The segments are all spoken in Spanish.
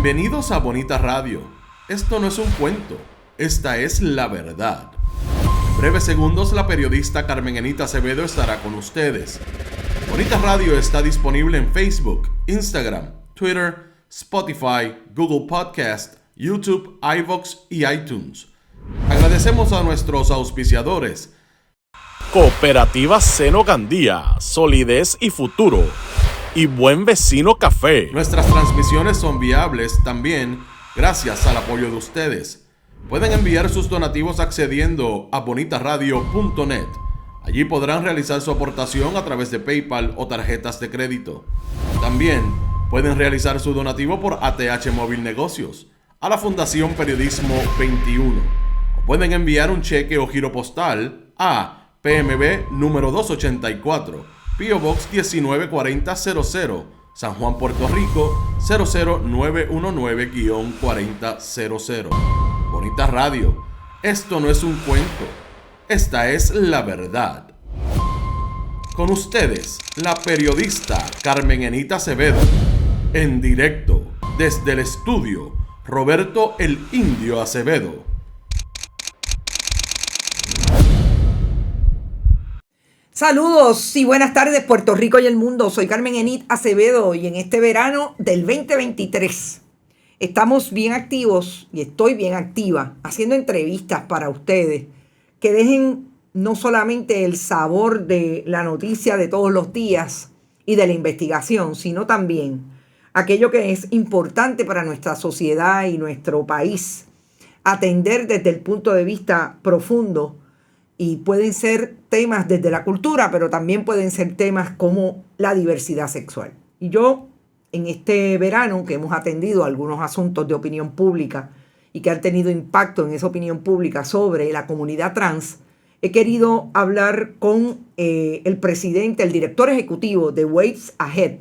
Bienvenidos a Bonita Radio. Esto no es un cuento, esta es la verdad. En breves segundos, la periodista Carmen Enita Acevedo estará con ustedes. Bonita Radio está disponible en Facebook, Instagram, Twitter, Spotify, Google Podcast, YouTube, iVoox y iTunes. Agradecemos a nuestros auspiciadores. Cooperativa Seno Gandía, solidez y futuro. Y Buen Vecino Café. Nuestras transmisiones son viables también gracias al apoyo de ustedes. Pueden enviar sus donativos accediendo a bonitaradio.net. Allí podrán realizar su aportación a través de PayPal o tarjetas de crédito. También pueden realizar su donativo por ATH Móvil Negocios a la Fundación Periodismo 21. O pueden enviar un cheque o giro postal a PMB número 284. P.O. Box 194000, San Juan, Puerto Rico 00919-4000. Bonita Radio, esto no es un cuento, esta es la verdad. Con ustedes, la periodista Carmen Enita Acevedo, en directo desde el estudio Roberto el Indio Acevedo. Saludos y buenas tardes Puerto Rico y el mundo. Soy Carmen Enita Acevedo y en este verano del 2023 estamos bien activos y estoy bien activa haciendo entrevistas para ustedes que dejen no solamente el sabor de la noticia de todos los días y de la investigación, sino también aquello que es importante para nuestra sociedad y nuestro país, atender desde el punto de vista profundo. Y pueden ser temas desde la cultura, pero también pueden ser temas como la diversidad sexual. Y yo, en este verano que hemos atendido algunos asuntos de opinión pública y que han tenido impacto en esa opinión pública sobre la comunidad trans, he querido hablar con el presidente, el director ejecutivo de Waves Ahead,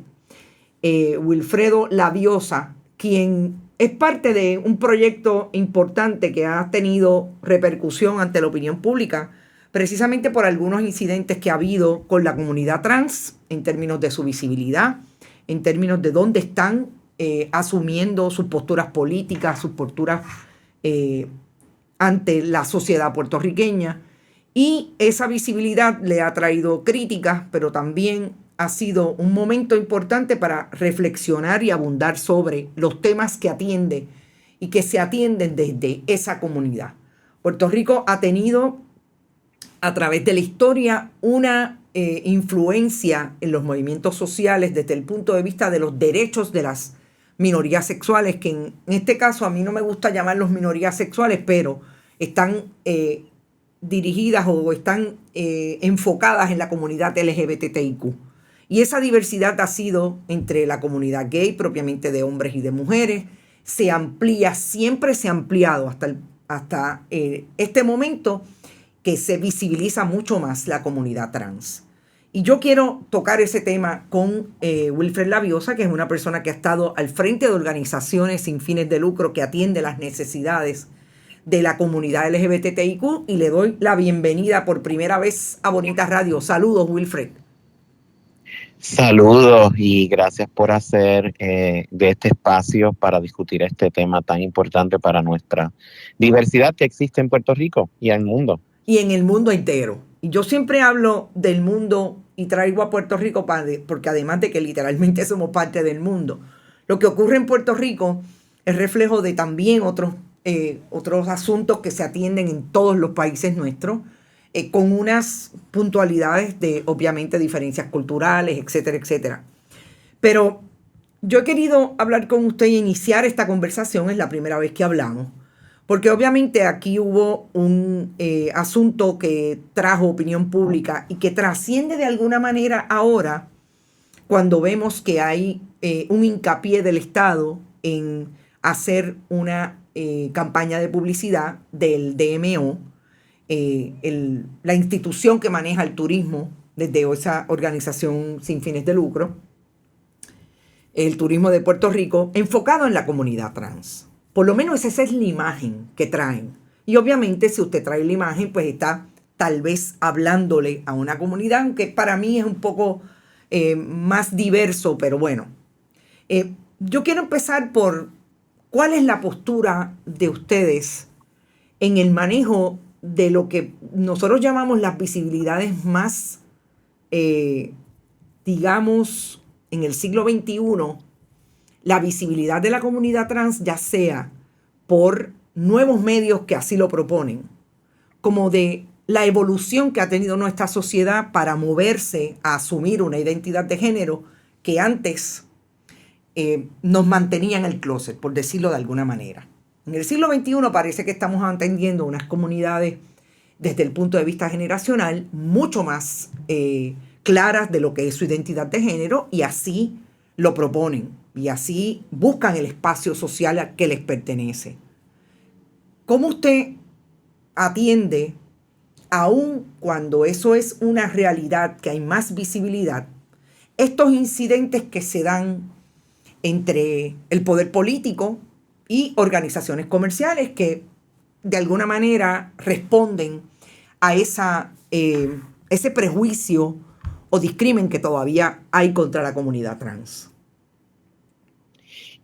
Wilfredo Labiosa, quien es parte de un proyecto importante que ha tenido repercusión ante la opinión pública, precisamente por algunos incidentes que ha habido con la comunidad trans en términos de su visibilidad, en términos de dónde están asumiendo sus posturas políticas, sus posturas ante la sociedad puertorriqueña. Y esa visibilidad le ha traído críticas, pero también ha sido un momento importante para reflexionar y abundar sobre los temas que atiende y que se atienden desde esa comunidad. Puerto Rico ha tenido a través de la historia una influencia en los movimientos sociales desde el punto de vista de los derechos de las minorías sexuales, que en este caso a mí no me gusta llamarlos minorías sexuales, pero están dirigidas o están enfocadas en la comunidad LGBTIQ. Y esa diversidad ha sido entre la comunidad gay, propiamente de hombres y de mujeres, se amplía, siempre se ha ampliado hasta este momento, que se visibiliza mucho más la comunidad trans. Y yo quiero tocar ese tema con Wilfredo Labiosa, que es una persona que ha estado al frente de organizaciones sin fines de lucro que atiende las necesidades de la comunidad LGBTIQ, y le doy la bienvenida por primera vez a Bonita Radio. Saludos, Wilfred. Saludos y gracias por hacer de este espacio para discutir este tema tan importante para nuestra diversidad que existe en Puerto Rico y en el mundo. Y en el mundo entero. Y yo siempre hablo del mundo y traigo a Puerto Rico porque además de que literalmente somos parte del mundo, lo que ocurre en Puerto Rico es reflejo de también otros asuntos que se atienden en todos los países nuestros, con unas puntualidades de, obviamente, diferencias culturales, etcétera, etcétera. Pero yo he querido hablar con usted y iniciar esta conversación, es la primera vez que hablamos, porque obviamente aquí hubo un asunto que trajo opinión pública y que trasciende de alguna manera ahora cuando vemos que hay un hincapié del Estado en hacer una campaña de publicidad del DMO, la institución que maneja el turismo desde esa organización sin fines de lucro, el turismo de Puerto Rico, enfocado en la comunidad trans. Por lo menos esa es la imagen que traen. Y obviamente si usted trae la imagen, pues está tal vez hablándole a una comunidad, aunque para mí es un poco más diverso, pero bueno. Yo quiero empezar por ¿cuál es la postura de ustedes en el manejo de lo que nosotros llamamos las visibilidades más, digamos, en el siglo XXI, la visibilidad de la comunidad trans, ya sea por nuevos medios que así lo proponen, como de la evolución que ha tenido nuestra sociedad para moverse a asumir una identidad de género que antes nos mantenía en el closet, por decirlo de alguna manera? En el siglo XXI parece que estamos atendiendo unas comunidades desde el punto de vista generacional mucho más claras de lo que es su identidad de género, y así lo proponen y así buscan el espacio social al que les pertenece. ¿Cómo usted atiende, aun cuando eso es una realidad, que hay más visibilidad, estos incidentes que se dan entre el poder político y organizaciones comerciales que de alguna manera responden a ese prejuicio o discrimen que todavía hay contra la comunidad trans?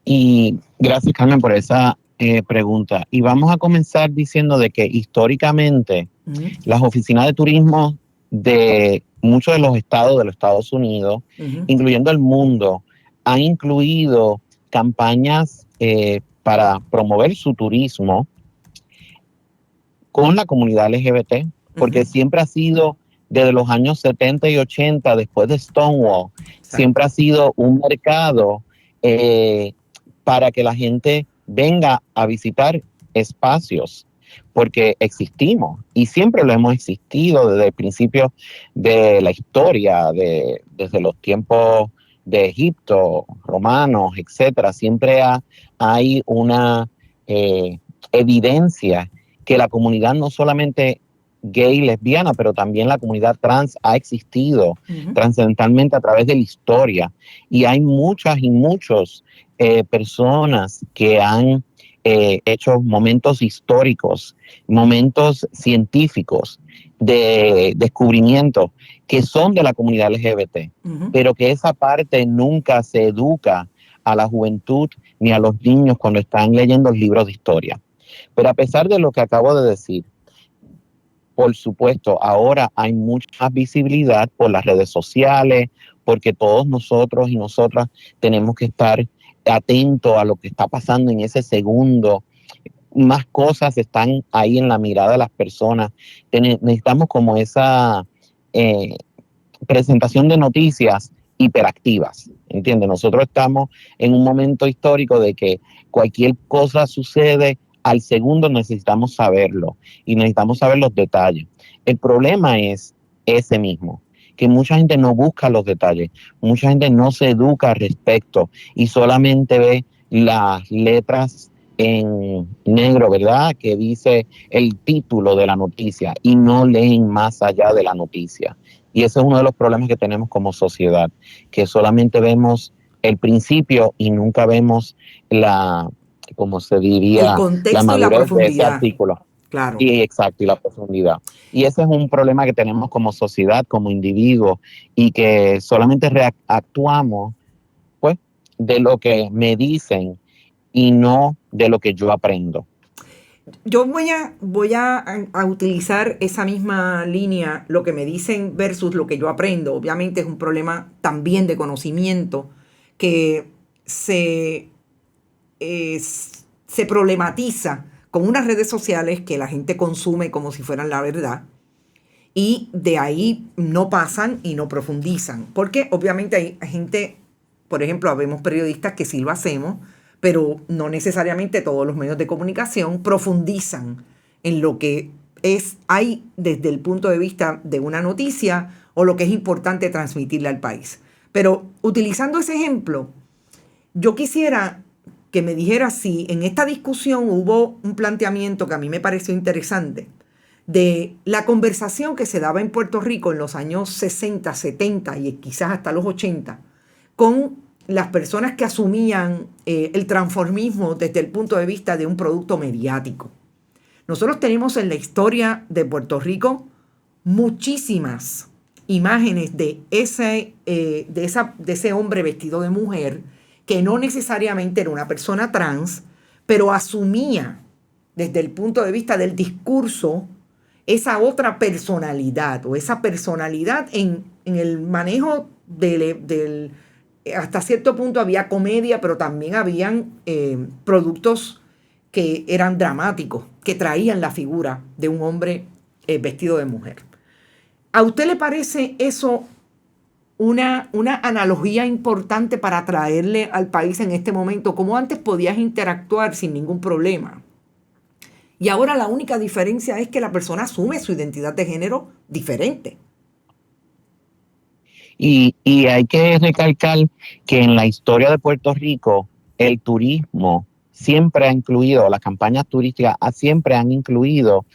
Y gracias, Carmen, por esa pregunta. Y vamos a comenzar diciendo de que históricamente las oficinas de turismo de muchos de los estados de los Estados Unidos, incluyendo el mundo, han incluido campañas para promover su turismo con la comunidad LGBT, porque siempre ha sido, desde los años 70 y 80, después de Stonewall, siempre ha sido un mercado para que la gente venga a visitar espacios, porque existimos y siempre lo hemos existido desde el principio de la historia, desde los tiempos de Egipto, romanos, etcétera. Siempre hay una evidencia que la comunidad, no solamente gay y lesbiana, pero también la comunidad trans, ha existido trascendentalmente a través de la historia. Y hay muchas y muchos personas que han hecho momentos históricos, momentos científicos de descubrimiento que son de la comunidad LGBT, pero que esa parte nunca se educa a la juventud ni a los niños cuando están leyendo los libros de historia. Pero a pesar de lo que acabo de decir, por supuesto, ahora hay mucha más visibilidad por las redes sociales, porque todos nosotros y nosotras tenemos que estar atentos a lo que está pasando en ese segundo. Más cosas están ahí en la mirada de las personas. Necesitamos como esa presentación de noticias hiperactivas, ¿entiendes? Nosotros estamos en un momento histórico de que cualquier cosa sucede, al segundo necesitamos saberlo y necesitamos saber los detalles. El problema es ese mismo, que mucha gente no busca los detalles, mucha gente no se educa al respecto y solamente ve las letras en negro, ¿verdad? Que dice el título de la noticia y no leen más allá de la noticia. Y ese es uno de los problemas que tenemos como sociedad, que solamente vemos el principio y nunca vemos como se diría, el contexto la madurez y la profundidad de ese artículo. Claro. Y exacto, y la profundidad. Y ese es un problema que tenemos como sociedad, como individuos, y que solamente reactuamos pues de lo que me dicen y no de lo que yo aprendo. Yo voy a utilizar esa misma línea, lo que me dicen versus lo que yo aprendo. Obviamente es un problema también de conocimiento que se problematiza con unas redes sociales que la gente consume como si fueran la verdad, y de ahí no pasan y no profundizan. Porque obviamente hay gente, por ejemplo, habemos periodistas que sí lo hacemos, pero no necesariamente todos los medios de comunicación profundizan en lo que hay desde el punto de vista de una noticia o lo que es importante transmitirle al país. Pero utilizando ese ejemplo, yo quisiera que me dijera si en esta discusión hubo un planteamiento que a mí me pareció interesante de la conversación que se daba en Puerto Rico en los años 60, 70 y quizás hasta los 80 con las personas que asumían el transformismo desde el punto de vista de un producto mediático. Nosotros tenemos en la historia de Puerto Rico muchísimas imágenes de ese hombre vestido de mujer, que no necesariamente era una persona trans, pero asumía desde el punto de vista del discurso esa otra personalidad o esa personalidad en el manejo del hasta cierto punto había comedia, pero también habían productos que eran dramáticos, que traían la figura de un hombre vestido de mujer. ¿A usted le parece eso una analogía importante para traerle al país en este momento? Como antes podías interactuar sin ningún problema. Y ahora la única diferencia es que la persona asume su identidad de género diferente. Y hay que recalcar que en la historia de Puerto Rico, el turismo siempre ha incluido, las campañas turísticas siempre han incluido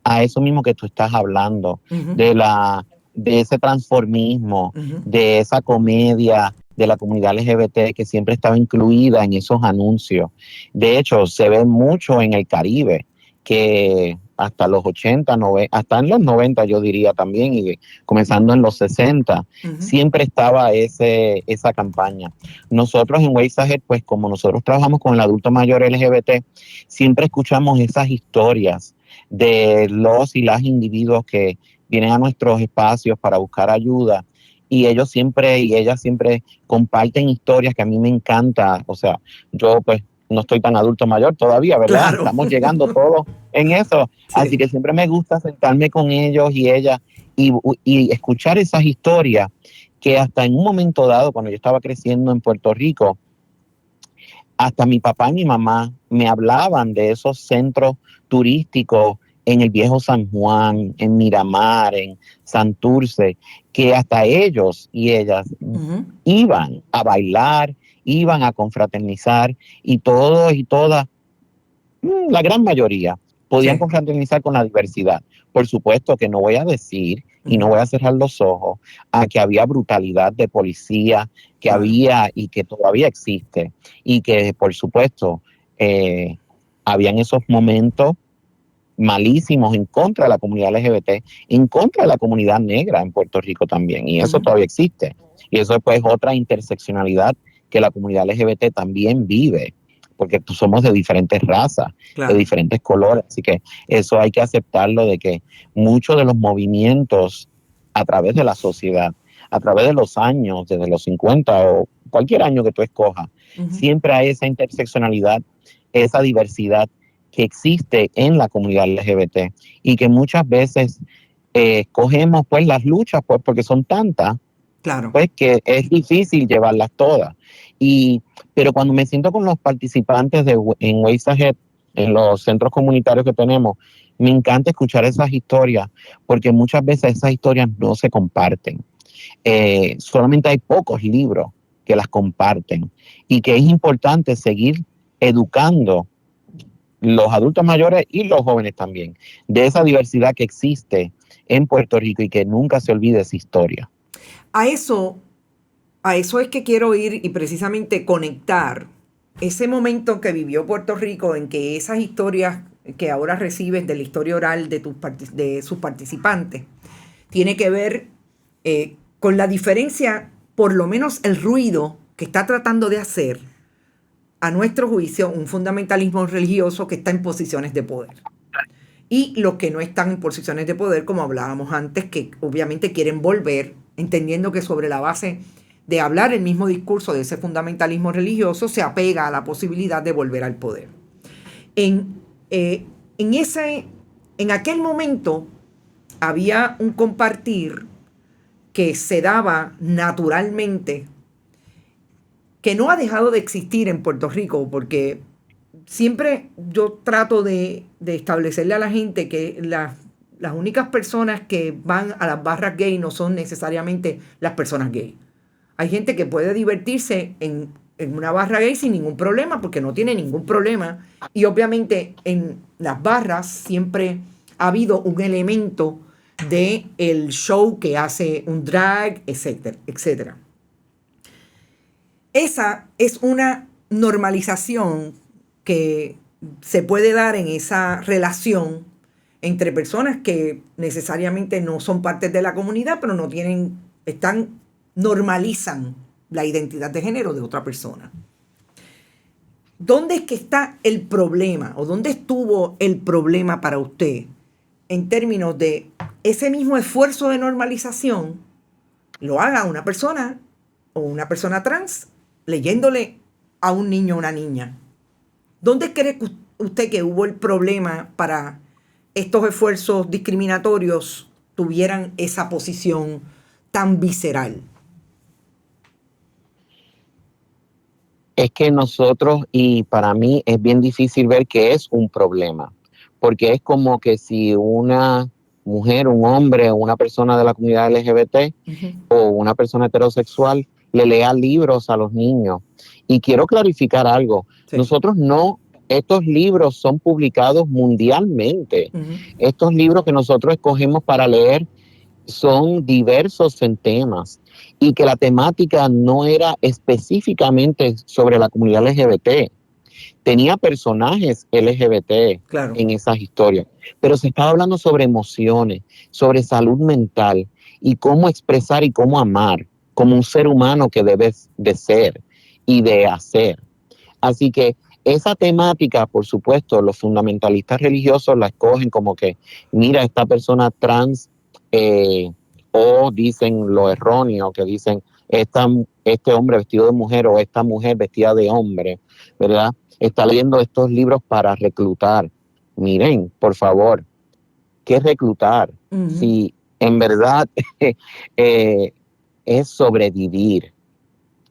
a eso mismo que tú estás hablando, Uh-huh. de ese transformismo, Uh-huh. de esa comedia de la comunidad LGBT que siempre estaba incluida en esos anuncios. De hecho, se ve mucho en el Caribe, que hasta los 80, hasta en los 90 yo diría también, y comenzando en los 60, Uh-huh. siempre estaba esa campaña. Nosotros en Ways Ahead, pues como nosotros trabajamos con el adulto mayor LGBT, siempre escuchamos esas historias de los y las individuos que vienen a nuestros espacios para buscar ayuda, y ellas siempre comparten historias que a mí me encanta. O sea, yo pues no estoy tan adulto mayor todavía, ¿verdad? Claro. Estamos llegando todos en eso. Sí. Así que siempre me gusta sentarme con ellos y ellas y escuchar esas historias que hasta en un momento dado, cuando yo estaba creciendo en Puerto Rico, hasta mi papá y mi mamá me hablaban de esos centros turísticos en el viejo San Juan, en Miramar, en Santurce, que hasta ellos y ellas uh-huh. iban a bailar, iban a confraternizar, y todos y todas, la gran mayoría, podían sí. confraternizar con la diversidad. Por supuesto que no voy a decir y no voy a cerrar los ojos a que había brutalidad de policía, que había y que todavía existe, y que por supuesto habían esos momentos malísimos en contra de la comunidad LGBT, en contra de la comunidad negra en Puerto Rico también, y eso todavía existe. Y eso pues, es otra interseccionalidad que la comunidad LGBT también vive, porque somos de diferentes razas, claro. de diferentes colores, así que eso hay que aceptarlo, de que muchos de los movimientos a través de la sociedad, a través de los años, desde los 50 o cualquier año que tú escojas, siempre hay esa interseccionalidad, esa diversidad que existe en la comunidad LGBT, y que muchas veces escogemos pues las luchas pues porque son tantas, claro. pues que es difícil llevarlas todas. Pero cuando me siento con los participantes en Ways Ahead, en los centros comunitarios que tenemos, me encanta escuchar esas historias, porque muchas veces esas historias no se comparten. Solamente hay pocos libros que las comparten, y que es importante seguir educando los adultos mayores y los jóvenes también, de esa diversidad que existe en Puerto Rico, y que nunca se olvide esa historia. A eso es que quiero ir, y precisamente conectar ese momento que vivió Puerto Rico, en que esas historias que ahora recibes de la historia oral de sus participantes tiene que ver con la diferencia, por lo menos el ruido que está tratando de hacer, a nuestro juicio, un fundamentalismo religioso que está en posiciones de poder. Y los que no están en posiciones de poder, como hablábamos antes, que obviamente quieren volver, entendiendo que sobre la base de hablar el mismo discurso de ese fundamentalismo religioso, se apega a la posibilidad de volver al poder. En aquel momento había un compartir que se daba naturalmente, que no ha dejado de existir en Puerto Rico, porque siempre yo trato de establecerle a la gente que las únicas personas que van a las barras gay no son necesariamente las personas gay. Hay gente que puede divertirse en una barra gay sin ningún problema, porque no tiene ningún problema. Y obviamente en las barras siempre ha habido un elemento del show que hace un drag, etcétera, etcétera. Esa es una normalización que se puede dar en esa relación entre personas que necesariamente no son parte de la comunidad, pero normalizan la identidad de género de otra persona. ¿Dónde es que está el problema o dónde estuvo el problema para usted en términos de ese mismo esfuerzo de normalización lo haga una persona o una persona trans leyéndole a un niño o una niña? ¿Dónde cree usted que hubo el problema para estos esfuerzos discriminatorios tuvieran esa posición tan visceral? Es que nosotros, y para mí es bien difícil ver que es un problema, porque es como que si una mujer, un hombre o una persona de la comunidad LGBT o una persona heterosexual le lea libros a los niños. Y quiero clarificar algo, Sí. nosotros no, estos libros son publicados mundialmente. Estos libros que nosotros escogemos para leer son diversos en temas y que la temática no era específicamente sobre la comunidad LGBT. Tenía personajes LGBT Claro. en esas historias, pero se estaba hablando sobre emociones, sobre salud mental y cómo expresar y cómo amar como un ser humano que debes de ser y de hacer. Así que esa temática, por supuesto, los fundamentalistas religiosos la escogen como que, mira, esta persona trans, o dicen lo erróneo, que dicen este hombre vestido de mujer o esta mujer vestida de hombre, ¿verdad? Está leyendo estos libros para reclutar. Miren, por favor, ¿qué reclutar? Si en verdad es sobrevivir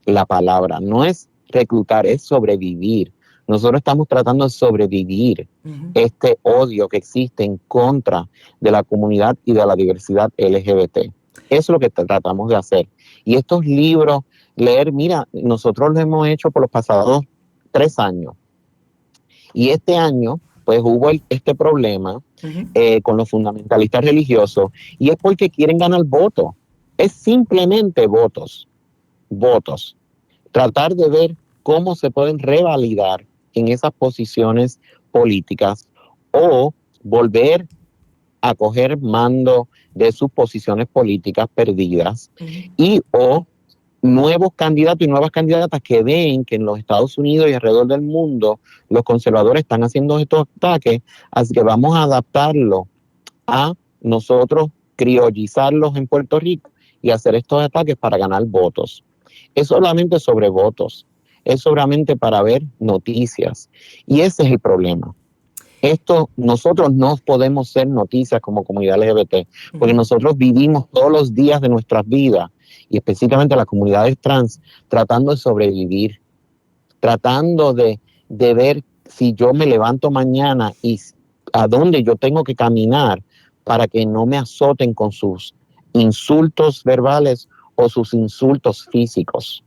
la palabra, no es reclutar, es sobrevivir. Nosotros estamos tratando de sobrevivir este odio que existe en contra de la comunidad y de la diversidad LGBT. Eso es lo que tratamos de hacer. Y estos libros, leer, mira, nosotros lo hemos hecho por los pasados 3 años. Y este año, pues hubo este problema con los fundamentalistas religiosos, y es porque quieren ganar votos. Es simplemente votos. Tratar de ver cómo se pueden revalidar en esas posiciones políticas o volver a coger mando de sus posiciones políticas perdidas y o nuevos candidatos y nuevas candidatas que ven que en los Estados Unidos y alrededor del mundo los conservadores están haciendo estos ataques, así que vamos a adaptarlo a nosotros criollizarlos en Puerto Rico y hacer estos ataques para ganar votos. Es solamente sobre votos, es solamente para ver noticias. Y ese es el problema. Nosotros no podemos ser noticias como comunidad LGBT, porque nosotros vivimos todos los días de nuestras vidas, y específicamente las comunidades trans, tratando de sobrevivir, tratando de ver si yo me levanto mañana y a dónde yo tengo que caminar para que no me azoten con sus insultos verbales o sus insultos físicos,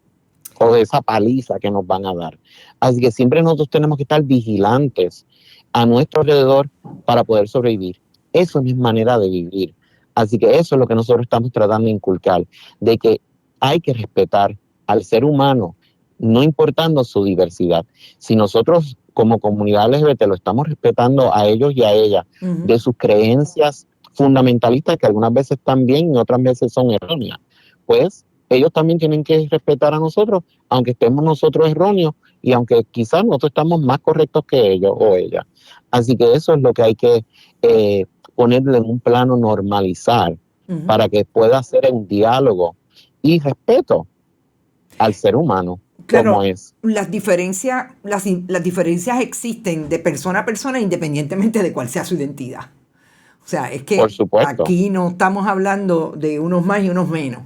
o de esa paliza que nos van a dar. Así que siempre nosotros tenemos que estar vigilantes a nuestro alrededor para poder sobrevivir. Eso no es manera de vivir. Así que eso es lo que nosotros estamos tratando de inculcar, de que hay que respetar al ser humano, no importando su diversidad. Si nosotros como comunidad LGBT lo estamos respetando a ellos y a ellas, de sus creencias fundamentalistas, que algunas veces están bien y otras veces son erróneas, pues ellos también tienen que respetar a nosotros, aunque estemos nosotros erróneos y aunque quizás nosotros estamos más correctos que ellos o ellas. Así que eso es lo que hay que ponerle en un plano, normalizar, para que pueda ser un diálogo y respeto al ser humano. Claro, como es. Las diferencias existen de persona a persona independientemente de cuál sea su identidad. O sea, es que Por supuesto. aquí no estamos hablando de unos más y unos menos.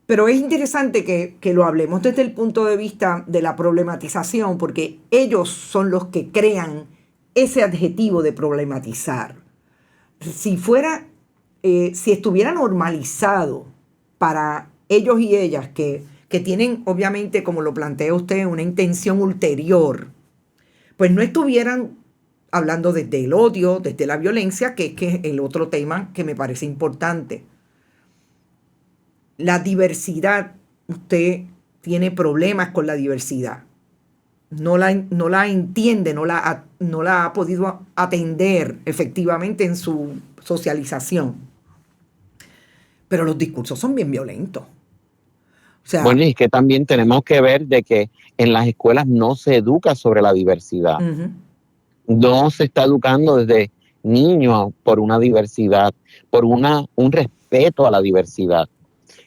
Pero es interesante que lo hablemos desde el punto de vista de la problematización, porque ellos son los que crean ese adjetivo de problematizar. Si estuviera normalizado para ellos y ellas que tienen, obviamente, como lo plantea usted, una intención ulterior, pues no estuvieran hablando desde el odio, desde la violencia, que es el otro tema que me parece importante. La diversidad, usted tiene problemas con la diversidad. No la entiende, no la ha podido atender efectivamente en su socialización. Pero los discursos son bien violentos. O sea, bueno, y es que también tenemos que ver de que en las escuelas no se educa sobre la diversidad. No se está educando desde niños por una diversidad, por un respeto a la diversidad.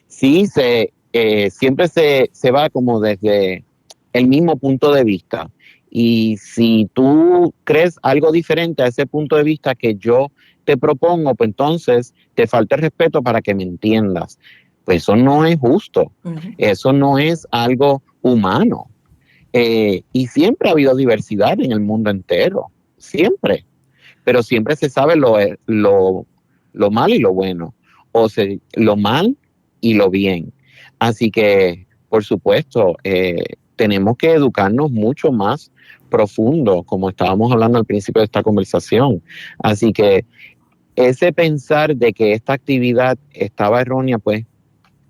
Sí, siempre se va como desde el mismo punto de vista. Y si tú crees algo diferente a ese punto de vista que yo te propongo, pues entonces te falta el respeto para que me entiendas. Pues eso no es justo. Eso no es algo humano. Y siempre ha habido diversidad en el mundo entero. Siempre. Pero siempre se sabe lo mal y lo bueno. Lo mal y lo bien. Así que, por supuesto, tenemos que educarnos mucho más profundo, como estábamos hablando al principio de esta conversación. Así que ese pensar de que esta actividad estaba errónea, pues,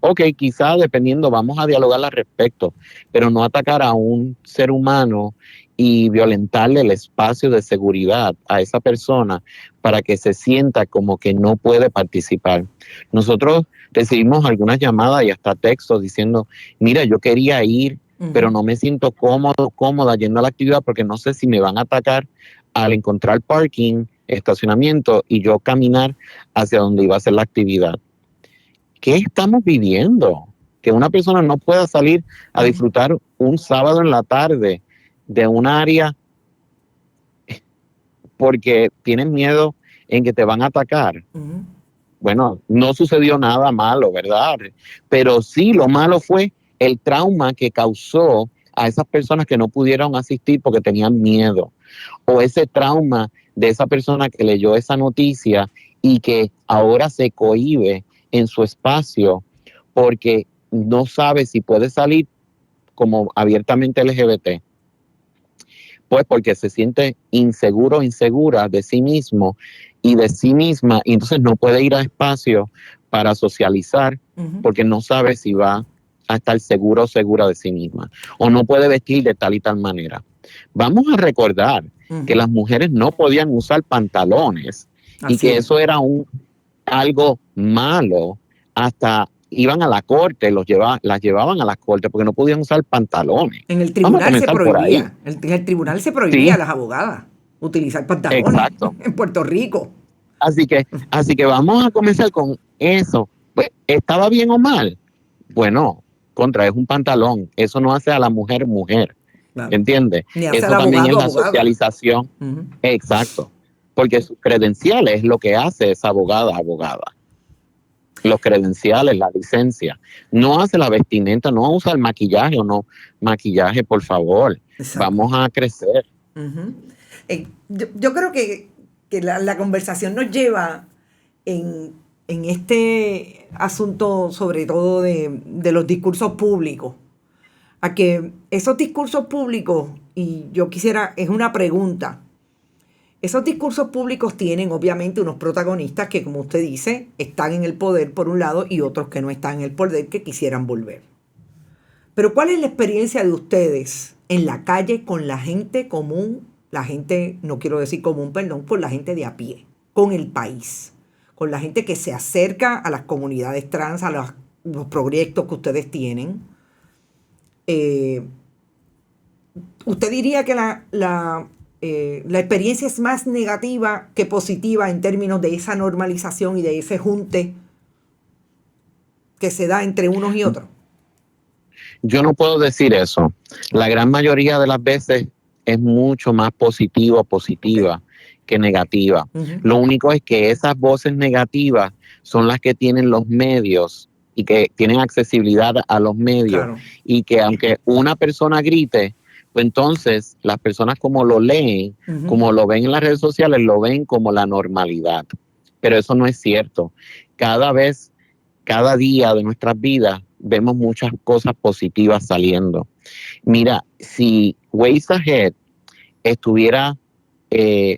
ok, quizá dependiendo, vamos a dialogar al respecto, pero no atacar a un ser humano y violentarle el espacio de seguridad a esa persona para que se sienta como que no puede participar. Nosotros recibimos algunas llamadas y hasta textos diciendo, mira, yo quería ir, pero no me siento cómoda yendo a la actividad porque no sé si me van a atacar al encontrar parking, estacionamiento y yo caminar hacia donde iba a ser la actividad. ¿Qué estamos viviendo? Que una persona no pueda salir a disfrutar un sábado en la tarde de un área porque tienen miedo en que te van a atacar. Bueno, no sucedió nada malo, ¿verdad? Pero sí, lo malo fue el trauma que causó a esas personas que no pudieron asistir porque tenían miedo. O ese trauma de esa persona que leyó esa noticia y que ahora se cohíbe en su espacio porque no sabe si puede salir como abiertamente LGBT. Pues porque se siente inseguro, insegura de sí mismo y de sí misma, y entonces no puede ir a espacio para socializar porque no sabe si va a estar seguro o segura de sí misma, o no puede vestir de tal y tal manera. Vamos a recordar que las mujeres no podían usar pantalones y que eso era algo malo, hasta iban a la corte, las llevaban a la corte porque no podían usar pantalones. En el tribunal se prohibía. En el tribunal se prohibía a las abogadas utilizar pantalones. Exacto. En Puerto Rico. Así que vamos a comenzar con eso. Pues, ¿estaba bien o mal? Bueno, es un pantalón. Eso no hace a la mujer mujer. Claro. ¿Entiendes? Eso también es la socialización. Exacto. Porque sus credenciales es lo que hace esa abogada. Los credenciales, la licencia. No hace la vestimenta, no usa el maquillaje o no maquillaje, por favor. Exacto. Vamos a crecer. Yo creo que la conversación nos lleva en este asunto, sobre todo de los discursos públicos, a que esos discursos públicos, y yo quisiera, es una pregunta, esos discursos públicos tienen obviamente unos protagonistas que, como usted dice, están en el poder por un lado y otros que no están en el poder que quisieran volver. Pero ¿cuál es la experiencia de ustedes en la calle con la gente común? La gente, no quiero decir común, perdón, por la gente de a pie, con el país, con la gente que se acerca a las comunidades trans, a los proyectos que ustedes tienen. ¿Usted diría que la experiencia es más negativa que positiva en términos de esa normalización y de ese junte que se da entre unos y otros? Yo no puedo decir eso. La gran mayoría de las veces es mucho más positiva que negativa. Lo único es que esas voces negativas son las que tienen los medios y que tienen accesibilidad a los medios. Claro. Y que aunque una persona grite, pues entonces las personas como lo leen, como lo ven en las redes sociales, lo ven como la normalidad. Pero eso no es cierto. Cada día de nuestras vidas vemos muchas cosas positivas saliendo. Mira, si Ways Ahead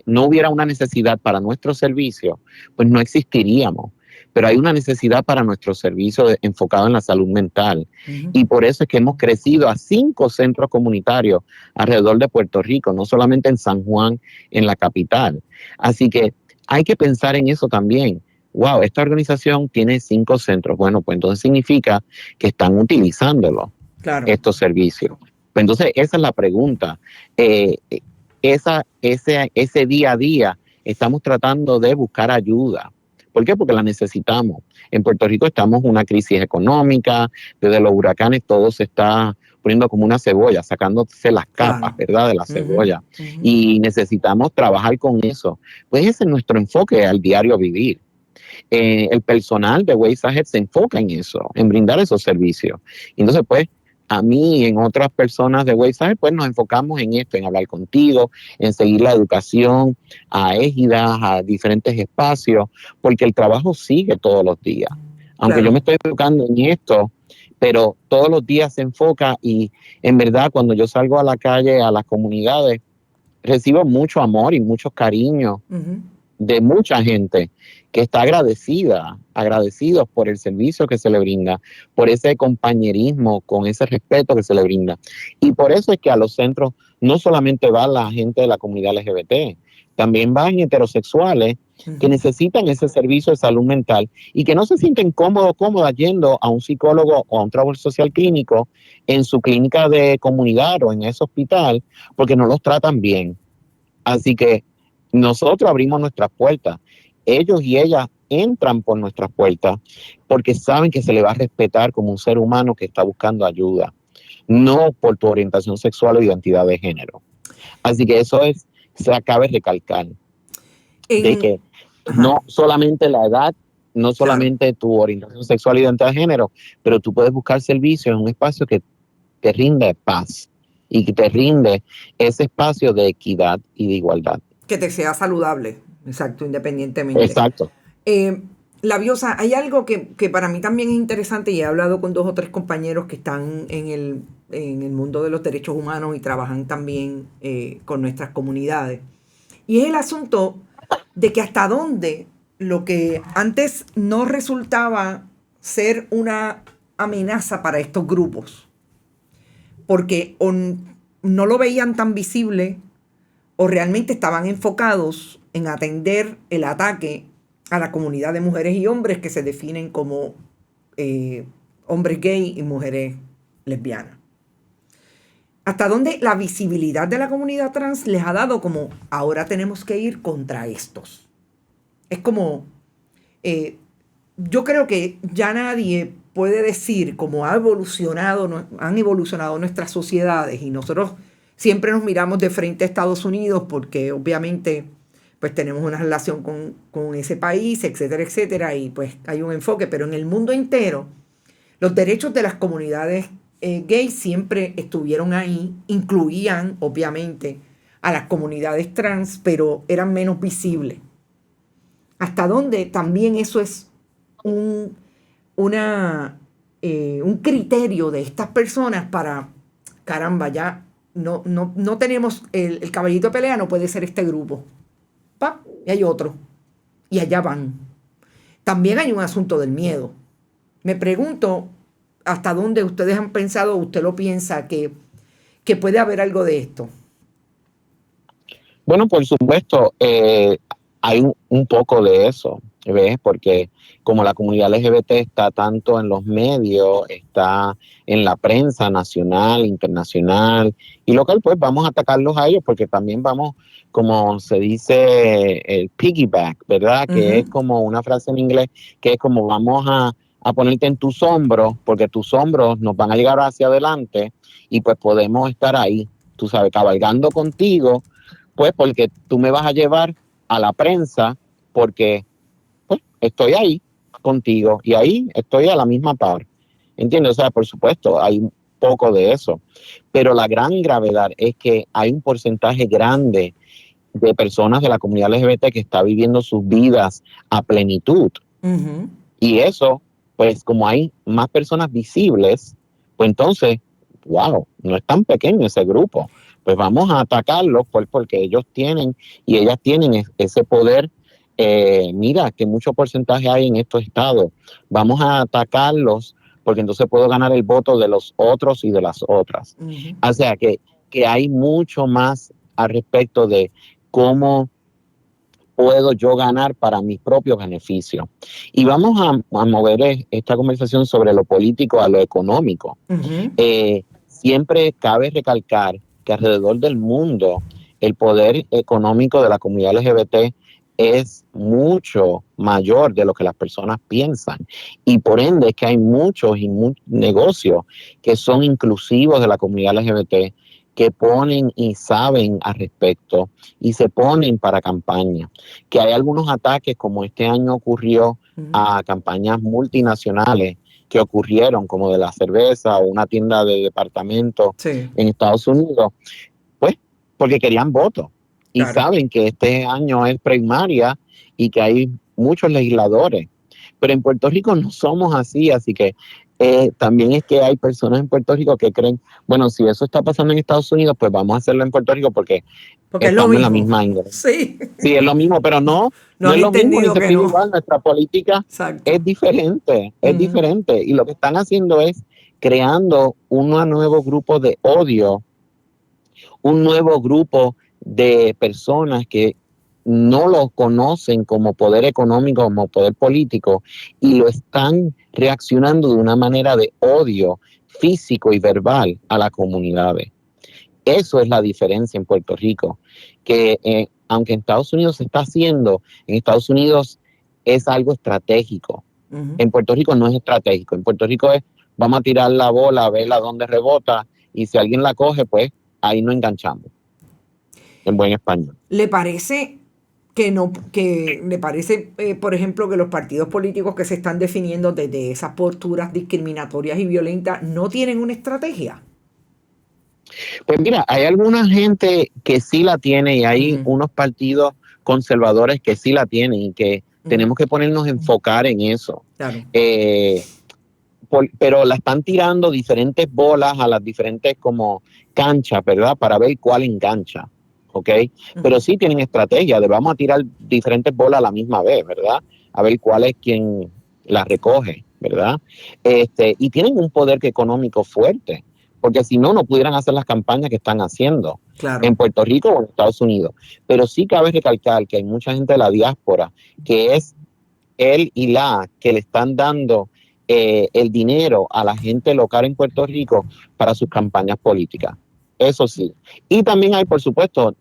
no hubiera una necesidad para nuestro servicio, pues no existiríamos. Pero hay una necesidad para nuestro servicio enfocado en la salud mental. Y por eso es que hemos crecido a 5 centros comunitarios alrededor de Puerto Rico, no solamente en San Juan, en la capital. Así que hay que pensar en eso también. wow, esta organización tiene 5 centros. Bueno, pues entonces significa que están utilizándolo, Claro. estos servicios. Pues entonces esa es la pregunta. Ese día a día estamos tratando de buscar ayuda. ¿Por qué? Porque la necesitamos. En Puerto Rico estamos en una crisis económica, desde los huracanes todo se está poniendo como una cebolla, sacándose las capas, ¿verdad? De la cebolla. Y necesitamos trabajar con eso. Pues ese es nuestro enfoque al diario vivir. El personal de Ways Ahead se enfoca en eso, en brindar esos servicios. Entonces, pues, a mí y en otras personas de Ways Ahead, pues nos enfocamos en esto, en hablar contigo, en seguir la educación a égidas, a diferentes espacios, porque el trabajo sigue todos los días. Aunque yo me estoy enfocando en esto, pero todos los días se enfoca y en verdad cuando yo salgo a la calle, a las comunidades, recibo mucho amor y mucho cariño de mucha gente que está agradecidos por el servicio que se le brinda, por ese compañerismo, con ese respeto que se le brinda. Y por eso es que a los centros no solamente va la gente de la comunidad LGBT, también van heterosexuales que necesitan ese servicio de salud mental y que no se sienten cómodas yendo a un psicólogo o a un trabajador social clínico en su clínica de comunidad o en ese hospital porque no los tratan bien. Así que nosotros abrimos nuestras puertas. Ellos y ellas entran por nuestras puertas porque saben que se le va a respetar como un ser humano que está buscando ayuda, no por tu orientación sexual o identidad de género. Así que eso se acaba de recalcar. De que no solamente la edad, no solamente tu orientación sexual o identidad de género, pero tú puedes buscar servicios en un espacio que te rinde paz y que te rinde ese espacio de equidad y de igualdad. Que te sea saludable, exacto, independientemente. Exacto. Labiosa, hay algo que para mí también es interesante y he hablado con 2 o 3 compañeros que están en el mundo de los derechos humanos y trabajan también con nuestras comunidades. Y es el asunto de que hasta dónde lo que antes no resultaba ser una amenaza para estos grupos, porque no lo veían tan visible o realmente estaban enfocados en atender el ataque a la comunidad de mujeres y hombres que se definen como hombres gay y mujeres lesbianas. Hasta dónde la visibilidad de la comunidad trans les ha dado como ahora tenemos que ir contra estos. Es como, yo creo que ya nadie puede decir cómo han evolucionado nuestras sociedades y nosotros siempre nos miramos de frente a Estados Unidos porque obviamente pues tenemos una relación con ese país, etcétera, etcétera, y pues hay un enfoque, pero en el mundo entero los derechos de las comunidades gays siempre estuvieron ahí, incluían obviamente a las comunidades trans, pero eran menos visibles. Hasta dónde también eso es un criterio de estas personas para, caramba, ya no tenemos el caballito de pelea, no puede ser este grupo. ¡Pap! Y hay otro. Y allá van. También hay un asunto del miedo. Me pregunto hasta dónde ustedes han pensado, usted lo piensa, que puede haber algo de esto. Bueno, por supuesto, hay un poco de eso, ¿ves? Porque como la comunidad LGBT está tanto en los medios, está en la prensa nacional, internacional y local, pues vamos a atacarlos a ellos porque también vamos, como se dice, el piggyback, ¿verdad? Que es como una frase en inglés, que es como vamos a ponerte en tus hombros, porque tus hombros nos van a llegar hacia adelante y pues podemos estar ahí, tú sabes, cabalgando contigo, pues porque tú me vas a llevar a la prensa, porque pues estoy ahí contigo y ahí estoy a la misma par, ¿entiendes? O sea, por supuesto, hay un poco de eso, pero la gran gravedad es que hay un porcentaje grande de personas de la comunidad LGBT que está viviendo sus vidas a plenitud. Y eso, pues como hay más personas visibles, pues entonces, wow, no es tan pequeño ese grupo. Pues vamos a atacarlos porque ellos tienen y ellas tienen ese poder. Mira que mucho porcentaje hay en estos estados. Vamos a atacarlos porque entonces puedo ganar el voto de los otros y de las otras. O sea que hay mucho más al respecto de cómo puedo yo ganar para mis propios beneficios. Y vamos a mover esta conversación sobre lo político a lo económico. Siempre cabe recalcar que alrededor del mundo el poder económico de la comunidad LGBT es mucho mayor de lo que las personas piensan, y por ende es que hay muchos negocios que son inclusivos de la comunidad LGBT, que ponen y saben al respecto y se ponen para campaña. Que hay algunos ataques, como este año ocurrió a campañas multinacionales que ocurrieron, como de la cerveza o una tienda de departamentos en Estados Unidos, pues porque querían votos. Y saben que este año es primaria y que hay muchos legisladores. Pero en Puerto Rico no somos así que también es que hay personas en Puerto Rico que creen, bueno, si eso está pasando en Estados Unidos, pues vamos a hacerlo en Puerto Rico porque estamos en la misma índole. Sí, es lo mismo, pero no es lo mismo, ni se pide igual. Nuestra política es diferente, diferente. Y lo que están haciendo es creando un nuevo grupo de odio, un nuevo grupo de personas que no lo conocen como poder económico, como poder político, y lo están reaccionando de una manera de odio físico y verbal a las comunidades. Eso es la diferencia en Puerto Rico, que aunque en Estados Unidos se está haciendo, en Estados Unidos es algo estratégico. En Puerto Rico no es estratégico. En Puerto Rico es, vamos a tirar la bola, a verla dónde rebota, y si alguien la coge, pues ahí no enganchamos. En buen español. ¿Le parece por ejemplo, que los partidos políticos que se están definiendo desde esas posturas discriminatorias y violentas no tienen una estrategia? Pues mira, hay alguna gente que sí la tiene, y hay unos partidos conservadores que sí la tienen, y que tenemos que ponernos a enfocar en eso. Claro. Pero la están tirando diferentes bolas a las diferentes como canchas, ¿verdad? Para ver cuál engancha. ¿Ok? Pero sí tienen estrategia de vamos a tirar diferentes bolas a la misma vez, ¿verdad? A ver cuál es quien las recoge, ¿verdad? Y tienen un poder económico fuerte, porque si no, no pudieran hacer las campañas que están haciendo en Puerto Rico o en Estados Unidos. Pero sí cabe recalcar que hay mucha gente de la diáspora que es él y la que le están dando el dinero a la gente local en Puerto Rico para sus campañas políticas. Eso sí. Y también hay, por supuesto,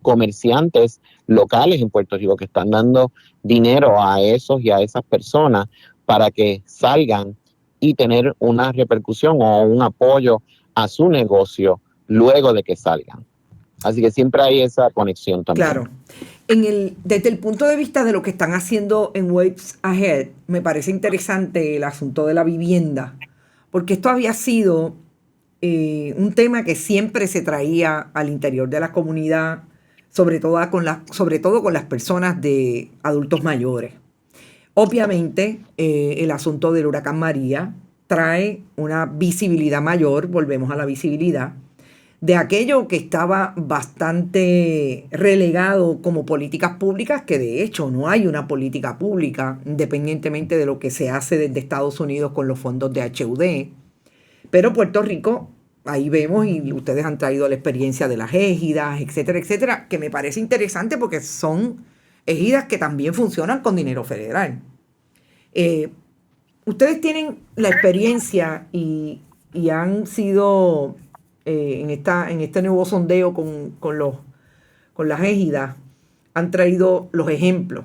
comerciantes locales en Puerto Rico que están dando dinero a esos y a esas personas para que salgan y tener una repercusión o un apoyo a su negocio luego de que salgan. Así que siempre hay esa conexión también. Claro. Desde el punto de vista de lo que están haciendo en Waves Ahead, me parece interesante el asunto de la vivienda, porque esto había sido un tema que siempre se traía al interior de la comunidad, sobre todo con las personas de adultos mayores. Obviamente, el asunto del huracán María trae una visibilidad mayor, volvemos a la visibilidad, de aquello que estaba bastante relegado como políticas públicas, que de hecho no hay una política pública, independientemente de lo que se hace desde Estados Unidos con los fondos de HUD. Pero Puerto Rico, ahí vemos, y ustedes han traído la experiencia de las égidas, etcétera, etcétera, que me parece interesante porque son égidas que también funcionan con dinero federal. Ustedes tienen la experiencia y han sido en este nuevo sondeo con las égidas, han traído los ejemplos.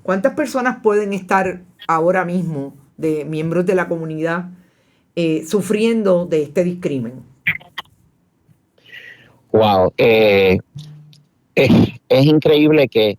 ¿Cuántas personas pueden estar ahora mismo de miembros de la comunidad sufriendo de este discrimen? Wow, es increíble que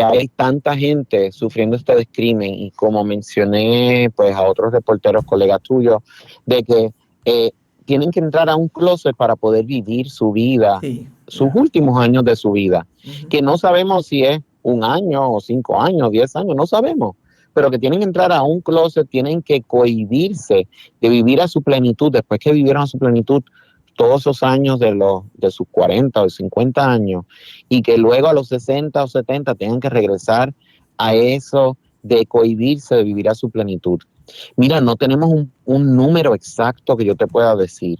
hay tanta gente sufriendo este discrimen, y como mencioné pues a otros reporteros, colegas tuyos, de que tienen que entrar a un closet para poder vivir su vida, sus últimos años de su vida, que no sabemos si es 1 año o 5 años, 10 años, no sabemos, pero que tienen que entrar a un closet, tienen que cohibirse de vivir a su plenitud, después que vivieron a su plenitud todos esos años de sus 40 o 50 años, y que luego a los 60 o 70 tengan que regresar a eso de cohibirse de vivir a su plenitud. Mira, no tenemos un número exacto que yo te pueda decir,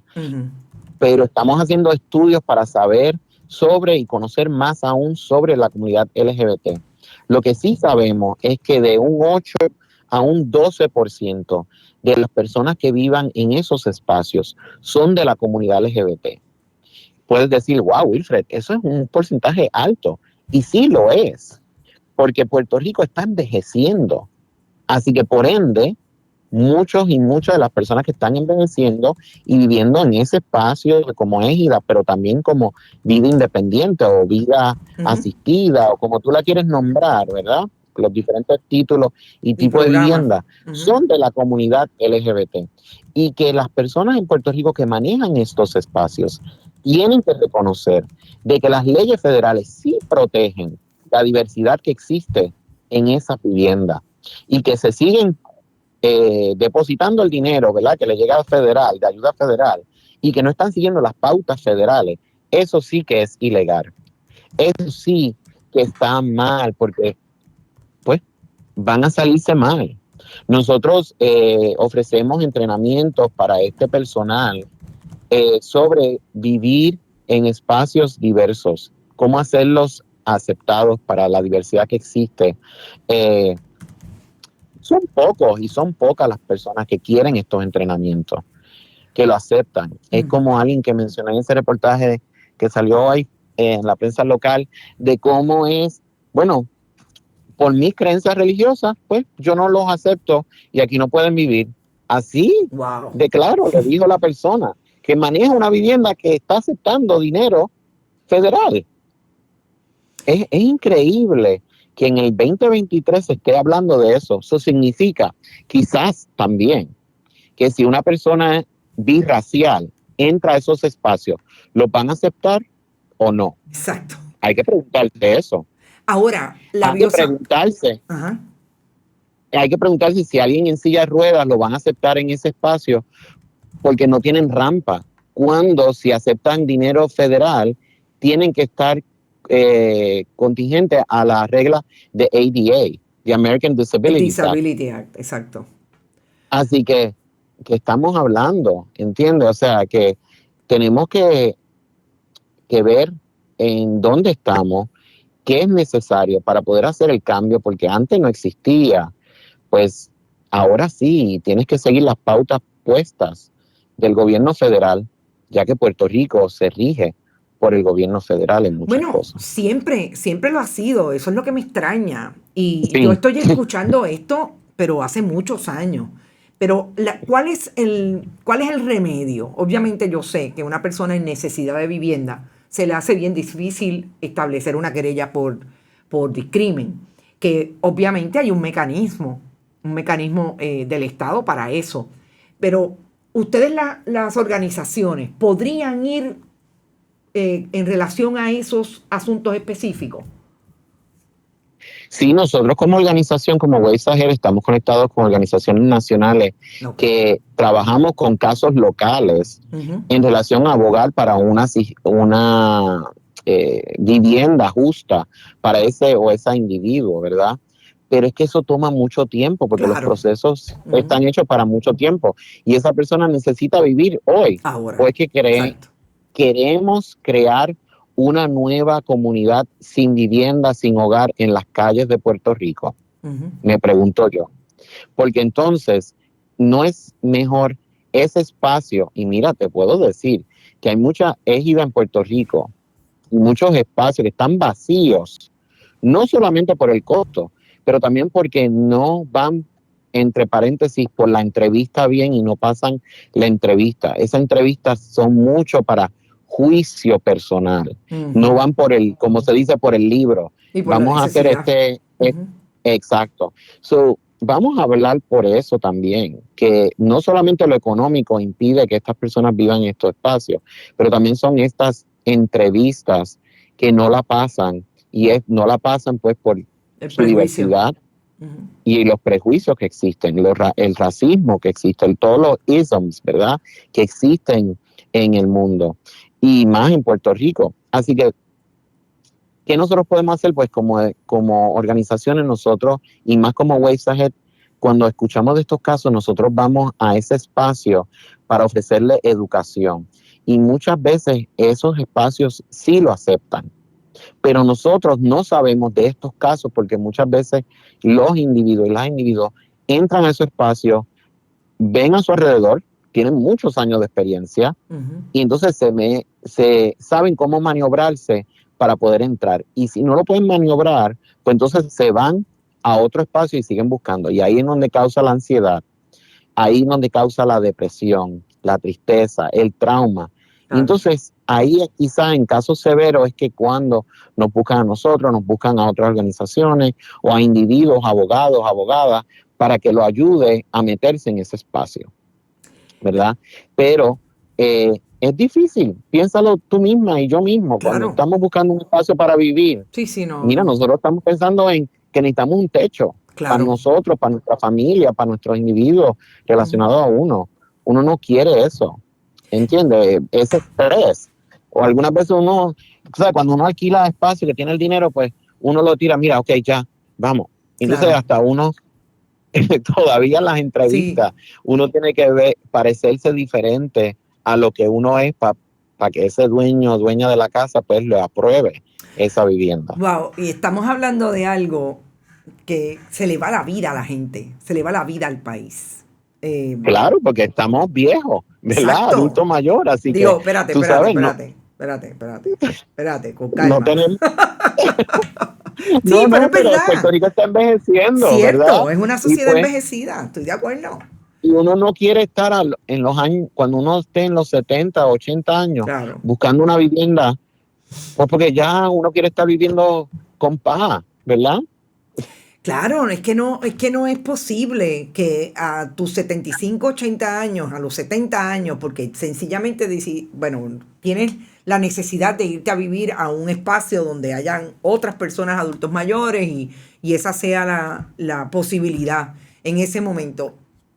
pero estamos haciendo estudios para saber sobre y conocer más aún sobre la comunidad LGBT. Lo que sí sabemos es que de un 8 a un 12% de las personas que vivan en esos espacios son de la comunidad LGBT. Puedes decir, wow, Wilfred, eso es un porcentaje alto. Y sí lo es, porque Puerto Rico está envejeciendo. Así que por ende, muchos y muchas de las personas que están envejeciendo y viviendo en ese espacio como égida, pero también como vida independiente o vida asistida o como tú la quieres nombrar, ¿verdad? Los diferentes títulos y tipos de vivienda son de la comunidad LGBT. Y que las personas en Puerto Rico que manejan estos espacios tienen que reconocer de que las leyes federales sí protegen la diversidad que existe en esa vivienda y que se siguen depositando el dinero, ¿verdad? Que le llega federal, de ayuda federal, y que no están siguiendo las pautas federales. Eso sí que es ilegal. Eso sí que está mal, porque pues van a salirse mal. Nosotros ofrecemos entrenamientos para este personal sobre vivir en espacios diversos, cómo hacerlos aceptados para la diversidad que existe. Son pocos y son pocas las personas que quieren estos entrenamientos, que lo aceptan. Es como alguien que mencioné en ese reportaje que salió hoy en la prensa local, de cómo es, bueno, por mis creencias religiosas, pues yo no los acepto y aquí no pueden vivir. Así de claro, le dijo la persona que maneja una vivienda que está aceptando dinero federal. Es increíble que en el 2023 se esté hablando de eso. Eso significa quizás también que si una persona birracial entra a esos espacios, ¿los van a aceptar o no? Exacto. Hay que preguntarse eso. Ahora, hay que preguntarse si alguien en silla de ruedas lo van a aceptar en ese espacio porque no tienen rampa. Cuando si aceptan dinero federal, tienen que estar contingente a la regla de ADA, the American Disability Act. Exacto. Así que estamos hablando, ¿entiendes? O sea, que tenemos que ver en dónde estamos, qué es necesario para poder hacer el cambio, porque antes no existía. Pues ahora sí, tienes que seguir las pautas puestas del gobierno federal, ya que Puerto Rico se rige por el gobierno federal en muchas cosas. Siempre lo ha sido, eso es lo que me extraña. Y yo estoy escuchando esto, pero hace muchos años. Pero ¿cuál es el remedio? Obviamente yo sé que una persona en necesidad de vivienda se le hace bien difícil establecer una querella por discrimen, que obviamente hay un mecanismo del Estado para eso. Pero ustedes, las organizaciones, ¿podrían ir en relación a esos asuntos específicos? Sí, nosotros como organización, como Waysager, estamos conectados con organizaciones nacionales que trabajamos con casos locales en relación a abogar para una vivienda justa para ese o esa individuo, ¿verdad? Pero es que eso toma mucho tiempo porque los procesos están hechos para mucho tiempo y esa persona necesita vivir hoy. Ahora. Pues que queremos crear una nueva comunidad sin vivienda, sin hogar en las calles de Puerto Rico. Me pregunto yo. Porque entonces no es mejor ese espacio, y mira, te puedo decir que hay mucha égida en Puerto Rico, y muchos espacios que están vacíos, no solamente por el costo, pero también porque no van, entre paréntesis, por la entrevista bien y no pasan la entrevista. Esas entrevistas son mucho para juicio personal. No van por como se dice, por el libro. Vamos a hacer exacto. Vamos a hablar por eso también, que no solamente lo económico impide que estas personas vivan en estos espacios, pero también son estas entrevistas que no la pasan y no la pasan pues por su diversidad y los prejuicios que existen, el racismo que existe, todos los isms, ¿verdad?, que existen en el mundo y más en Puerto Rico. Así que, ¿qué nosotros podemos hacer? Pues como organizaciones nosotros, y más como Waves Ahead, cuando escuchamos de estos casos, nosotros vamos a ese espacio para ofrecerle educación. y muchas veces esos espacios sí lo aceptan. Pero nosotros no sabemos de estos casos porque muchas veces los individuos y las individuos entran a esos espacios, ven a su alrededor, tienen muchos años de experiencia y entonces se saben cómo maniobrarse para poder entrar. Y si no lo pueden maniobrar, pues entonces se van a otro espacio y siguen buscando. Y ahí es donde causa la ansiedad, ahí es donde causa la depresión, la tristeza, el trauma. Y entonces ahí quizás en casos severos es que cuando nos buscan a nosotros, nos buscan a otras organizaciones o a individuos, abogados, abogadas, para que lo ayude a meterse en ese espacio, ¿verdad? Pero es difícil, piénsalo tú misma y yo mismo, cuando estamos buscando un espacio para vivir. Mira, nosotros estamos pensando en que necesitamos un techo para nosotros, para nuestra familia, para nuestros individuos relacionados a uno. Uno no quiere eso, ¿entiendes? Ese estrés. O algunas veces uno, o sea, cuando uno alquila espacio que tiene el dinero, pues uno lo tira, mira, ok, ya, vamos. Entonces hasta uno, todavía en las entrevistas, uno tiene que parecerse diferente a lo que uno es para que ese dueño o dueña de la casa pues le apruebe esa vivienda. Wow, y estamos hablando de algo que se le va la vida a la gente, se le va la vida al país. Claro, porque estamos viejos, ¿verdad? Exacto. Adulto mayor, así que espérate, tú sabes, con calma. No tenemos... Sí, pero es verdad. Puerto Rico está envejeciendo, cierto, ¿verdad? Es una sociedad envejecida, estoy de acuerdo. Y uno no quiere estar en los años, cuando uno esté en los 70 o 80 años, buscando una vivienda, pues porque ya uno quiere estar viviendo con paz, ¿verdad? Claro, es que no es posible que a tus 75, 80 años, a los 70 años, porque sencillamente tienes la necesidad de irte a vivir a un espacio donde hayan otras personas, adultos mayores, y esa sea la posibilidad en ese momento.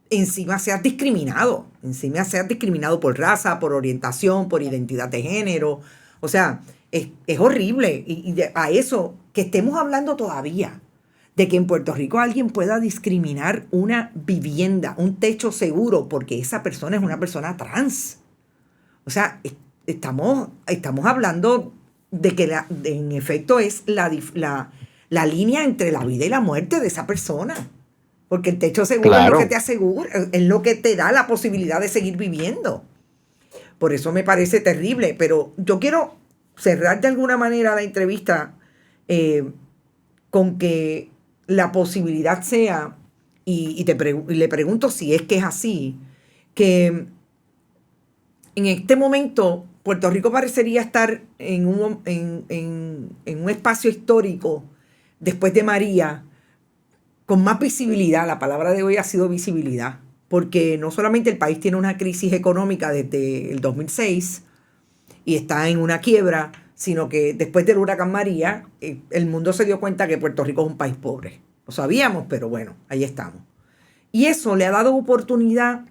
Encima seas discriminado por raza, por orientación, por identidad de género. O sea, es horrible. Y a eso, que estemos hablando todavía de que en Puerto Rico alguien pueda discriminar una vivienda, un techo seguro, porque esa persona es una persona trans. O sea, estamos hablando de que en efecto es la línea entre la vida y la muerte de esa persona. Porque el techo seguro es lo que te asegura, es lo que te da la posibilidad de seguir viviendo. Por eso me parece terrible. Pero yo quiero cerrar de alguna manera la entrevista con que la posibilidad sea, y le pregunto si es que es así, que en este momento Puerto Rico parecería estar en un espacio histórico después de María, con más visibilidad. La palabra de hoy ha sido visibilidad, porque no solamente el país tiene una crisis económica desde el 2006 y está en una quiebra, sino que después del huracán María, el mundo se dio cuenta que Puerto Rico es un país pobre. Lo sabíamos, pero bueno, ahí estamos. Y eso le ha dado oportunidad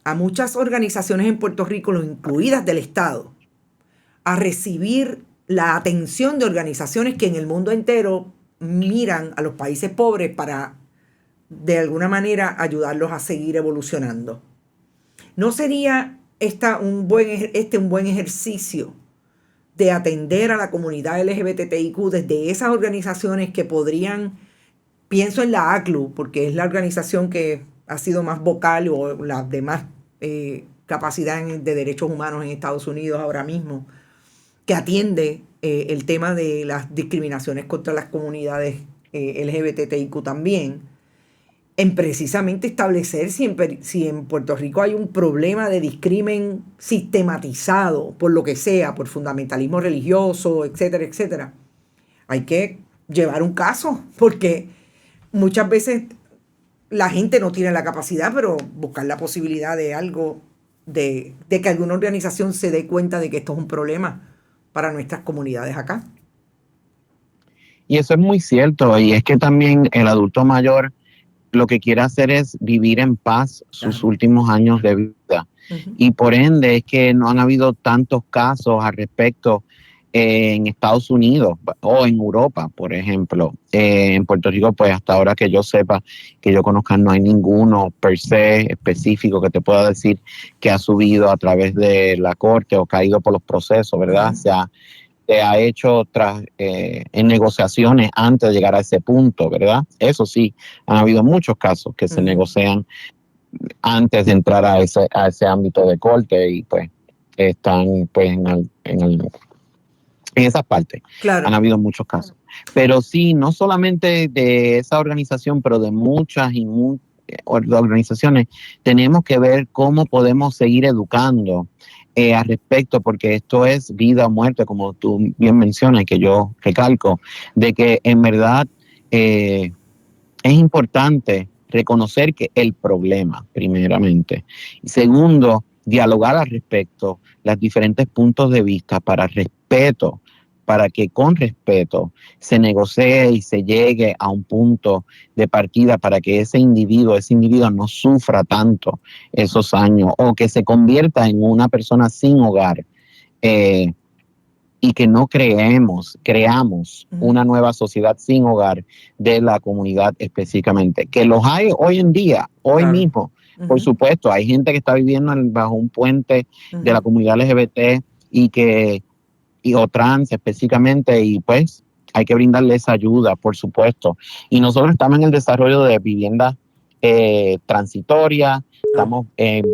a muchas organizaciones en Puerto Rico, incluidas del Estado, a recibir la atención de organizaciones que en el mundo entero miran a los países pobres para, de alguna manera, ayudarlos a seguir evolucionando. ¿No sería un buen ejercicio de atender a la comunidad LGBTIQ desde esas organizaciones que podrían, pienso en la ACLU, porque es la organización que ha sido más vocal o la de más capacidad de derechos humanos en Estados Unidos ahora mismo, que atiende el tema de las discriminaciones contra las comunidades LGBTIQ también, en precisamente establecer si en Puerto Rico hay un problema de discrimen sistematizado, por lo que sea, por fundamentalismo religioso, etcétera, etcétera. Hay que llevar un caso, porque muchas veces la gente no tiene la capacidad, pero buscar la posibilidad de algo, de que alguna organización se dé cuenta de que esto es un problema para nuestras comunidades acá. Y eso es muy cierto, y es que también el adulto mayor lo que quiere hacer es vivir en paz sus últimos años de vida. Y por ende es que no han habido tantos casos al respecto en Estados Unidos o en Europa, por ejemplo. En Puerto Rico, pues hasta ahora que yo sepa, que yo conozca, no hay ninguno per se específico que te pueda decir que ha subido a través de la corte o caído por los procesos, ¿verdad? Se ha hecho en negociaciones antes de llegar a ese punto, ¿verdad? Eso sí, han habido muchos casos que se negocian antes de entrar a ese ámbito de corte y pues están pues en esas partes. Claro. Han habido muchos casos. Pero sí, no solamente de esa organización, pero de muchas organizaciones, tenemos que ver cómo podemos seguir educando al respecto, porque esto es vida o muerte, como tú bien mencionas, y que yo recalco, de que en verdad es importante reconocer que el problema, primeramente, y segundo, dialogar al respecto, los diferentes puntos de vista para respeto, para que con respeto se negocie y se llegue a un punto de partida para que ese individuo no sufra tanto esos años o que se convierta en una persona sin hogar y que no creamos una nueva sociedad sin hogar de la comunidad específicamente, que los hay hoy en día, hoy mismo. Por supuesto, hay gente que está viviendo bajo un puente de la comunidad LGBT o trans específicamente, y pues hay que brindarle esa ayuda, por supuesto. Y nosotros estamos en el desarrollo de viviendas transitorias, estamos en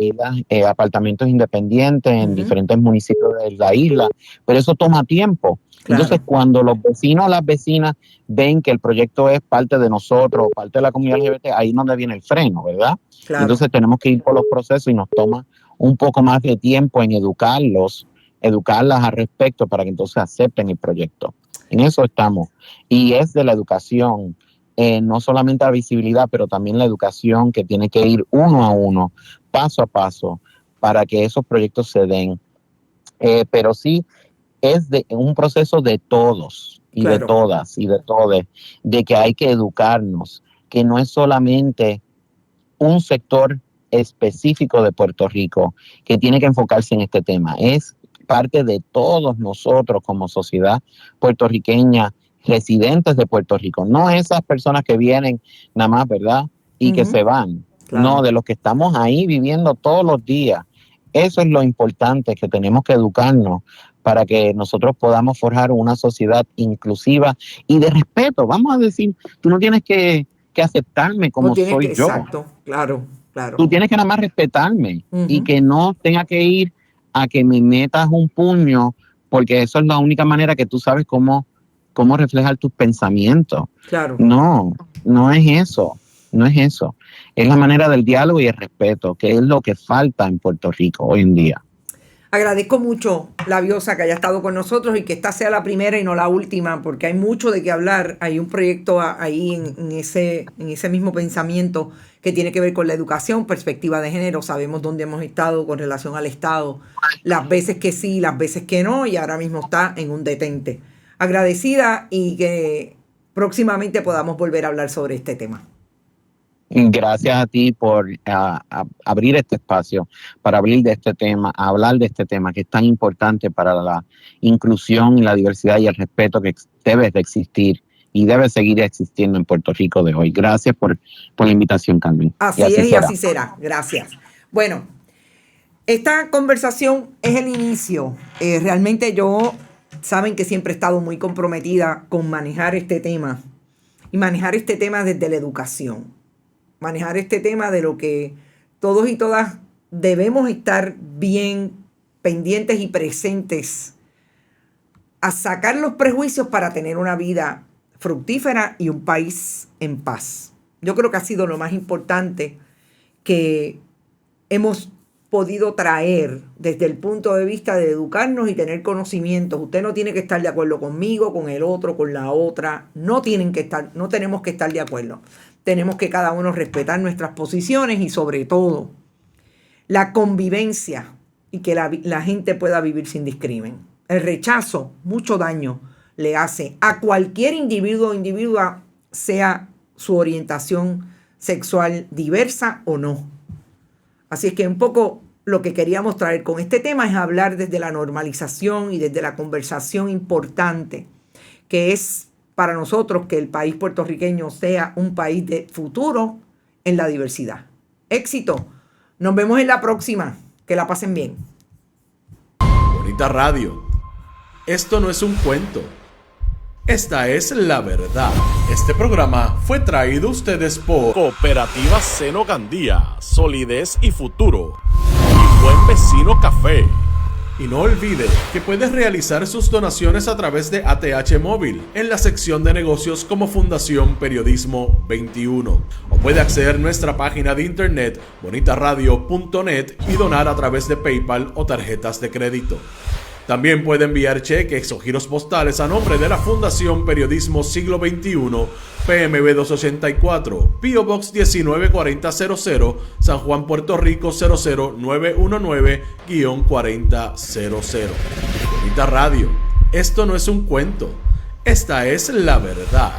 apartamentos independientes en diferentes municipios de la isla, pero eso toma tiempo. Claro. Entonces, cuando los vecinos o las vecinas ven que el proyecto es parte de nosotros, parte de la comunidad LGBT, ahí es donde viene el freno, ¿verdad? Claro. Entonces tenemos que ir por los procesos y nos toma un poco más de tiempo en educarlas al respecto para que entonces acepten el proyecto. En eso estamos. Y es de la educación, no solamente la visibilidad, pero también la educación que tiene que ir uno a uno, paso a paso, para que esos proyectos se den. Pero sí, es un proceso de todos y claro. de todas y de todos, de que hay que educarnos, que no es solamente un sector específico de Puerto Rico que tiene que enfocarse en este tema. Es parte de todos nosotros como sociedad puertorriqueña, residentes de Puerto Rico, no esas personas que vienen nada más, ¿verdad? Y que se van, claro. No, de los que estamos ahí viviendo todos los días. Eso es lo importante, que tenemos que educarnos para que nosotros podamos forjar una sociedad inclusiva y de respeto. Vamos a decir, tú no tienes que aceptarme como soy yo. Exacto, claro. Tú tienes que nada más respetarme y que no tenga que ir a que me metas un puño, porque eso es la única manera que tú sabes cómo reflejar tus pensamientos. Claro. No es eso. Es la manera del diálogo y el respeto, que es lo que falta en Puerto Rico hoy en día. Agradezco mucho, Labiosa, que haya estado con nosotros y que esta sea la primera y no la última, porque hay mucho de qué hablar. Hay un proyecto ahí en ese mismo pensamiento que tiene que ver con la educación, perspectiva de género. Sabemos dónde hemos estado con relación al Estado, las veces que sí, las veces que no, y ahora mismo está en un detente. Agradecida y que próximamente podamos volver a hablar sobre este tema. Gracias a ti por abrir este espacio, para hablar de este tema que es tan importante para la inclusión y la diversidad y el respeto que debe de existir y debe seguir existiendo en Puerto Rico de hoy. Gracias por la invitación, Carmen. Así es y así será. Gracias. Bueno, esta conversación es el inicio. Realmente saben que siempre he estado muy comprometida con manejar este tema y manejar este tema desde la educación. Manejar este tema de lo que todos y todas debemos estar bien pendientes y presentes a sacar los prejuicios para tener una vida fructífera y un país en paz. Yo creo que ha sido lo más importante que hemos podido traer desde el punto de vista de educarnos y tener conocimientos. Usted no tiene que estar de acuerdo conmigo, con el otro, con la otra. No tenemos que estar de acuerdo. Tenemos que cada uno respetar nuestras posiciones y sobre todo la convivencia y que la gente pueda vivir sin discrimen. El rechazo mucho daño le hace a cualquier individuo o individua, sea su orientación sexual diversa o no. Así es que un poco lo que queríamos traer con este tema es hablar desde la normalización y desde la conversación importante que es para nosotros que el país puertorriqueño sea un país de futuro en la diversidad. Éxito. Nos vemos en la próxima. Que la pasen bien. Bonita Radio. Esto no es un cuento. Esta es la verdad. Este programa fue traído a ustedes por Cooperativa Seno Gandía, Solidez y Futuro. Y Buen Vecino Café. Y no olvide que puedes realizar sus donaciones a través de ATH Móvil en la sección de negocios como Fundación Periodismo 21. O puede acceder a nuestra página de internet bonitaradio.net y donar a través de PayPal o tarjetas de crédito. También puede enviar cheques o giros postales a nombre de la Fundación Periodismo Siglo XXI, PMB 284, P.O. Box 194000, San Juan, Puerto Rico 00919-4000. Bonita Radio, esto no es un cuento, esta es la verdad.